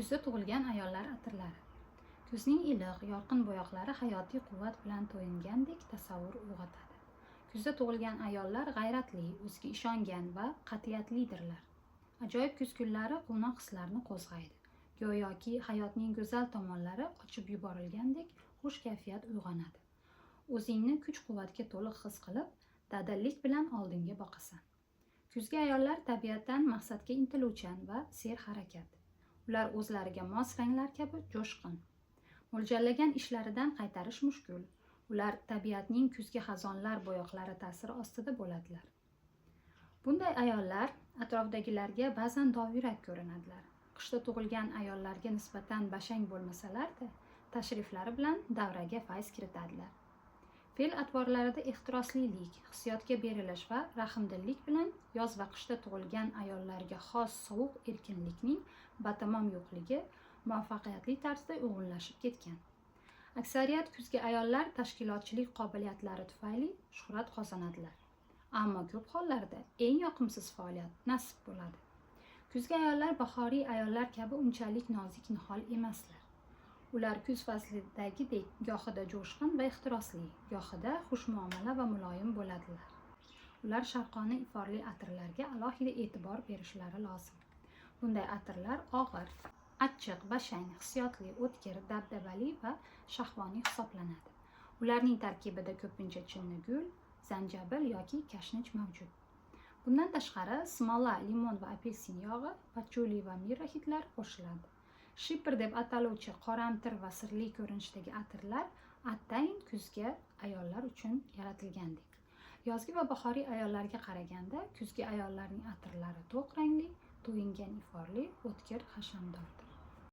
Kuzda tug'ilgan ayollar atirlari. Kuzning iliq, yorqin bo'yoqlari hayotiy quvvat bilan to'yingandek tasavvur uyg'otadi. Kuzda tug'ilgan ayollar g'ayratli, o'ziga ishongan va qat'iyatlidirlar. Ajoyib kuz kunlari quvnoq hislarni qo'zg'aydi. Go'yoki hayotning go'zal tomonlari ochib yuborilgandek xush kayfiyat uyg'onadi. O'zingni kuch-quvvatga to'liq his qilib, dadillik bilan oldinga boqasan. Kuzgi ayollar tabiatdan maqsadga intiluvchan va serharakat. Ular o'zlariga mos ranglar kabi jo'shqin. Mo'ljallagan ishlaridan qaytarish mushkul. Ular tabiatning kuzgi xazonlar bo'yoqlari ta'siri ostida bo'ladilar. Bunday ayollar atrofdagilarga ba'zan dovyurak ko'rinadilar. Qishda tug'ilgan ayollarga nisbatan bashang bo'lmasalar-da, tashriflari bilan davraga fayz kiritadilar. Fe'l-atvorlarida ehtiroslilik, hissiyotga berilish va rahmdillik bilan yoz va qishda tug'ilgan ayollarga xos sovuq erkinlikning batamom yo'qligi muvaffaqiyatli tarzda uyg'unlashib ketgan. Aksariyat kuzgi ayollar tashkilotchilik qobiliyatlari tufayli shuhrat qozonadilar. Ammo ko'p hollarda eng yoqimsiz faoliyat nasib bo'ladi. Kuzgi ayollar bahoriy ayollar kabi unchalik nozik nihol emaslar. Ular kuz faslidagidek gohida jo'shqin va ehtirosli, gohida xushmuomala va muloyim bo'ladilar. Ular sharqona iforli atirlarga alohida e'tibor berishlari lozim. Bunday atirlar og'ir, achchiq, bashang, hissiyotli, o'tkir, dabdabali va shahvoniy hisoblanadi. Ularning tarkibida ko'pincha chinnigul, zanjabil yoki kashnich mavjud. Bundan tashqari smola, limon va apelsin yog'i, patchouli va mirra hidlari qo'shiladi. Shipr deb ataluvchi qoramtir va sirli ko'rinishdagi atirlar atayin kuzgi ayollar uchun yaratilgandek. Yozgi va bahoriy ayollarga qaraganda kuzgi ayollarning atirlari to'q rangli, to'yingan iforli, o'tkir, hashamdor.